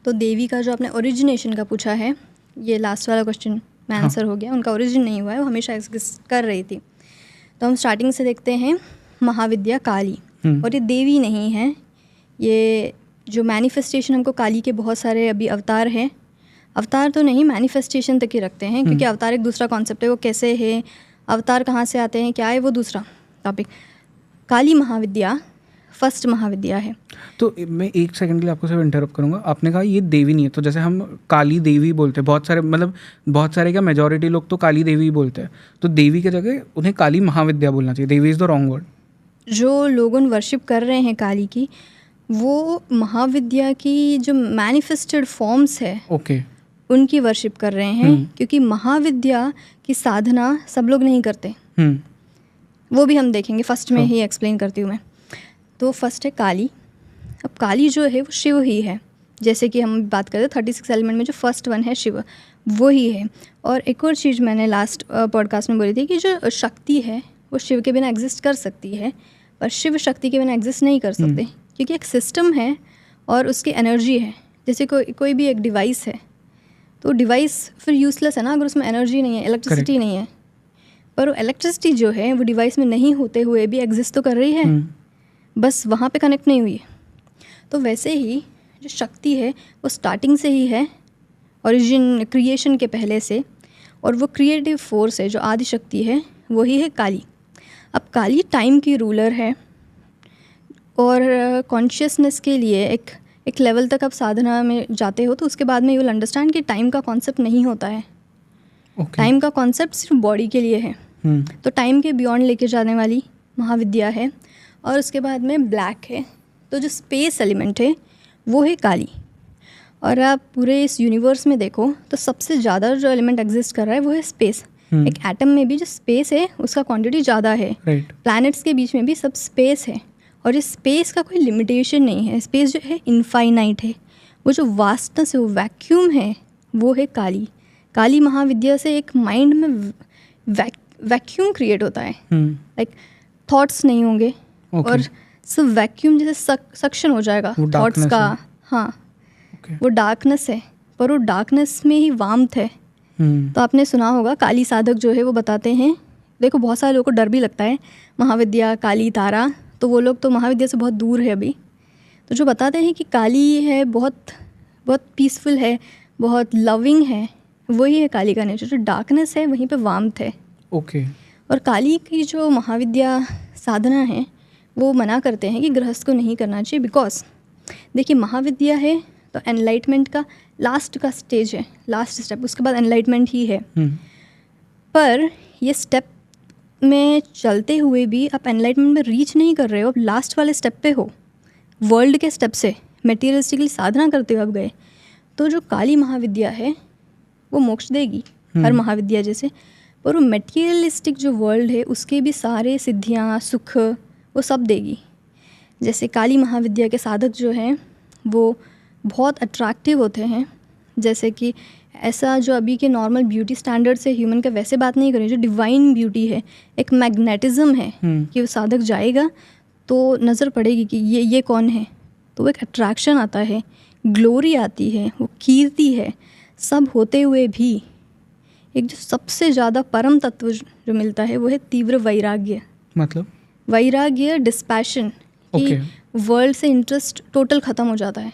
तो देवी का जो आपने ओरिजिनेशन का पूछा है, ये लास्ट वाला क्वेश्चन में आंसर हो गया। उनका ओरिजिन नहीं हुआ है, वो हमेशा एग्जिस्ट कर रही थी। तो हम स्टार्टिंग से देखते हैं महाविद्या काली, और ये देवी नहीं है, ये जो मैनिफेस्टेशन हमको काली के बहुत सारे अभी अवतार हैं, अवतार तो नहीं मैनिफेस्टेशन तक ही रखते हैं, क्योंकि अवतार एक दूसरा कॉन्सेप्ट है, वो कैसे है, अवतार कहाँ से आते हैं, क्या है, वो दूसरा टॉपिक। काली महाविद्या फर्स्ट महाविद्या है। तो मैं एक सेकंड के लिए आपको सिर्फ इंटरप्ट करूंगा। आपने कहा ये देवी नहीं है, तो जैसे हम काली देवी बोलते हैं, बहुत सारे मतलब बहुत सारे क्या मेजॉरिटी लोग तो काली देवी बोलते हैं, तो देवी की जगह उन्हें काली महाविद्या बोलना चाहिए। देवी इज़ द रॉन्ग वर्ड। जो लोग वर्शिप कर रहे हैं काली की, वो महाविद्या की जो मैनिफेस्टेड फॉर्म्स है ओके, उनकी वर्शिप कर रहे हैं, क्योंकि महाविद्या की साधना सब लोग नहीं करते। वो भी हम देखेंगे, फर्स्ट में ही एक्सप्लेन करती हूँ मैं। तो फर्स्ट है काली। अब काली जो है वो शिव ही है, जैसे कि हम बात करते हैं 36 एलिमेंट में जो फर्स्ट वन है शिव, वो ही है। और एक और चीज़ मैंने लास्ट पॉडकास्ट में बोली थी कि जो शक्ति है वो शिव के बिना एग्जिस्ट कर सकती है, पर शिव शक्ति के बिना एग्जिस्ट नहीं कर सकते, क्योंकि एक सिस्टम है और उसकी एनर्जी है। जैसे कोई भी एक डिवाइस है, तो डिवाइस फिर यूज़लेस है ना अगर उसमें एनर्जी नहीं है, इलेक्ट्रिसिटी नहीं है। पर वो इलेक्ट्रिसिटी जो है वो डिवाइस में नहीं होते हुए भी एग्जिस्ट तो कर रही है, बस वहाँ पे कनेक्ट नहीं हुई है। तो वैसे ही जो शक्ति है वो स्टार्टिंग से ही है, ओरिजिन क्रिएशन के पहले से, और वो क्रिएटिव फोर्स है जो आदि शक्ति है, वही है काली। अब काली टाइम की रूलर है, और कॉन्शियसनेस के लिए एक लेवल तक आप साधना में जाते हो तो उसके बाद में यू विल अंडरस्टैंड कि टाइम का कॉन्सेप्ट नहीं होता है। टाइम का कॉन्सेप्ट सिर्फ बॉडी के लिए है। तो टाइम के बियॉन्ड लेके जाने वाली महाविद्या है। और उसके बाद में ब्लैक है, तो जो स्पेस एलिमेंट है वो है काली। और आप पूरे इस यूनिवर्स में देखो तो सबसे ज़्यादा जो एलिमेंट एग्जिस्ट कर रहा है वो है स्पेस। एक एटम में भी जो स्पेस है उसका क्वांटिटी ज़्यादा है। प्लैनेट्स के बीच में भी सब स्पेस है, और इस स्पेस का कोई लिमिटेशन नहीं है। स्पेस जो है इनफाइनाइट है। वो जो वास्टनेस है, वो वैक्यूम है, वो है काली। काली महाविद्या से एक माइंड में वैक्यूम क्रिएट होता है, लाइक थॉट्स नहीं होंगे, और सब वैक्यूम जैसे सक्शन हो जाएगा थॉट्स का। हाँ, वो डार्कनेस है, पर वो डार्कनेस में ही वार्मथ है। तो आपने सुना होगा काली साधक जो है वो बताते हैं, देखो बहुत सारे लोगों को डर भी लगता है महाविद्या, काली, तारा, तो वो लोग तो महाविद्या से बहुत दूर है अभी। तो जो बताते हैं कि काली है बहुत बहुत पीसफुल है, बहुत लविंग है, वही है काली का नेचर। जो डार्कनेस है वहीं पे वार्मथ है। और काली की जो महाविद्या साधना है वो मना करते हैं कि गृहस्थ को नहीं करना चाहिए, बिकॉज देखिए महाविद्या है तो एनलाइटमेंट का लास्ट का स्टेज है, लास्ट स्टेप, उसके बाद एनलाइटमेंट ही है। पर ये स्टेप में चलते हुए भी आप एनलाइटमेंट में रीच नहीं कर रहे हो, आप लास्ट वाले स्टेप पे हो, वर्ल्ड के स्टेप से मटेरियलिस्टिकली साधना करते हुए आप गए। तो जो काली महाविद्या है वो मोक्ष देगी हर महाविद्या जैसे, पर वो मटेरियलिस्टिक जो वर्ल्ड है उसके भी सारे सिद्धियाँ, सुख, वो सब देगी। जैसे काली महाविद्या के साधक जो हैं वो बहुत अट्रैक्टिव होते हैं, जैसे कि ऐसा जो अभी के नॉर्मल ब्यूटी स्टैंडर्ड से ह्यूमन का वैसे बात नहीं करें, जो डिवाइन ब्यूटी है, एक मैग्नेटिज्म है कि वो साधक जाएगा तो नज़र पड़ेगी कि ये कौन है, तो एक अट्रैक्शन आता है, ग्लोरी आती है, वो कीर्ति है। सब होते हुए भी एक जो सबसे ज़्यादा परम तत्व जो मिलता है वो है तीव्र वैराग्य। मतलब वैराग्य, डिस्पैशन, कि वर्ल्ड से इंटरेस्ट टोटल ख़त्म हो जाता है।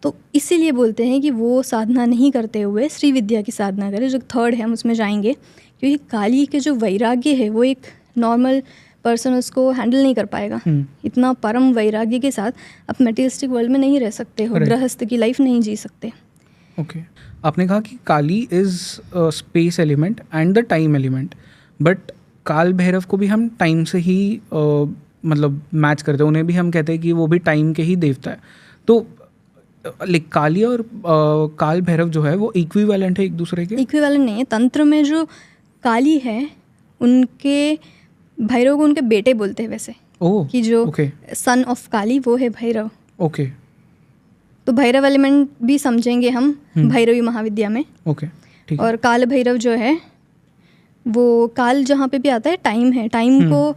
तो इसीलिए बोलते हैं कि वो साधना नहीं करते हुए श्री विद्या की साधना करें, जो थर्ड है हम उसमें जाएंगे, क्योंकि काली के जो वैराग्य है वो एक नॉर्मल पर्सन उसको हैंडल नहीं कर पाएगा। इतना परम वैराग्य के साथ आप मटेरियलिस्टिक वर्ल्ड में नहीं रह सकते हो, गृहस्थ की लाइफ नहीं जी सकते। आपने कहा कि Kali is space element and the time element, but Kal Bhairav को भी हम टाइम से ही मतलब मैच करते हैं, उन्हें भी हम कहते हैं कि वो भी टाइम के ही देवता है। तो काली और काल भैरव जो है वो इक्विवेलेंट है एक दूसरे के? इक्विवेलेंट नहीं है। तंत्र में जो काली है उनके भैरव को उनके बेटे बोलते हैं वैसे, कि जो सन ऑफ काली वो है भैरव। तो भैरव एलिमेंट भी समझेंगे हम भैरवी महाविद्या में। और काल भैरव जो है वो काल जहाँ पे भी आता है टाइम है, टाइम को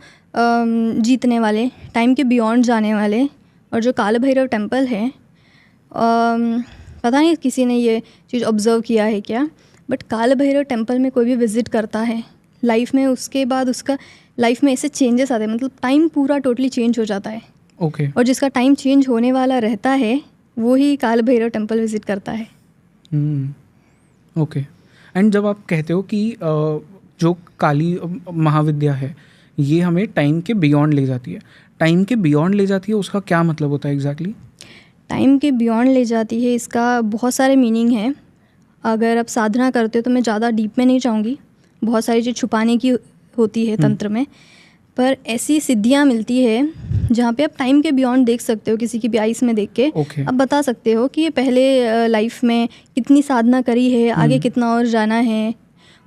जीतने वाले, टाइम के बियॉन्ड जाने वाले। और जो काल भैरव टेम्पल है पता नहीं किसी ने ये चीज़ ऑब्जर्व किया है क्या, बट काल भैरव टेम्पल में कोई भी विज़िट करता है लाइफ में, उसके बाद उसका लाइफ में ऐसे चेंजेस आते हैं, मतलब टाइम पूरा टोटली चेंज हो जाता है। ओके। और जिसका टाइम चेंज होने वाला रहता है वो ही काल भैरव टेम्पल विज़िट करता है। ओके। एंड जब आप कहते हो कि जो काली महाविद्या है ये हमें टाइम के बियॉन्ड ले जाती है, टाइम के बियॉन्ड ले जाती है, उसका क्या मतलब होता है एग्जैक्टली? टाइम के बियॉन्ड ले जाती है, इसका बहुत सारे मीनिंग हैं। अगर आप साधना करते हो तो मैं ज़्यादा डीप में नहीं जाऊँगी, बहुत सारी चीज़ छुपाने की होती है तंत्र में, पर ऐसी सिद्धियाँ मिलती है जहाँ पे आप टाइम के बियॉन्ड देख सकते हो, किसी की भी आइस में देख के आप बता सकते हो कि ये पहले लाइफ में कितनी साधना करी है, आगे कितना और जाना है।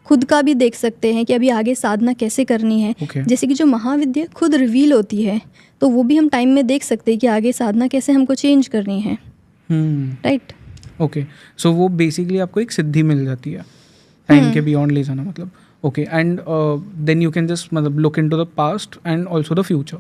खुद का भी देख सकते हैं कि अभी आगे साधना कैसे करनी है। जैसे कि जो महाविद्या खुद रिवील होती है तो वो भी हम टाइम में देख सकते हैं कि आगे साधना कैसे हमको चेंज करनी है। राइट। ओके, सो वो बेसिकली आपको एक सिद्धि मिल जाती है टाइम के बियॉन्ड ले जाना मतलब। Okay, and then you can just मतलब look into the past and also the future.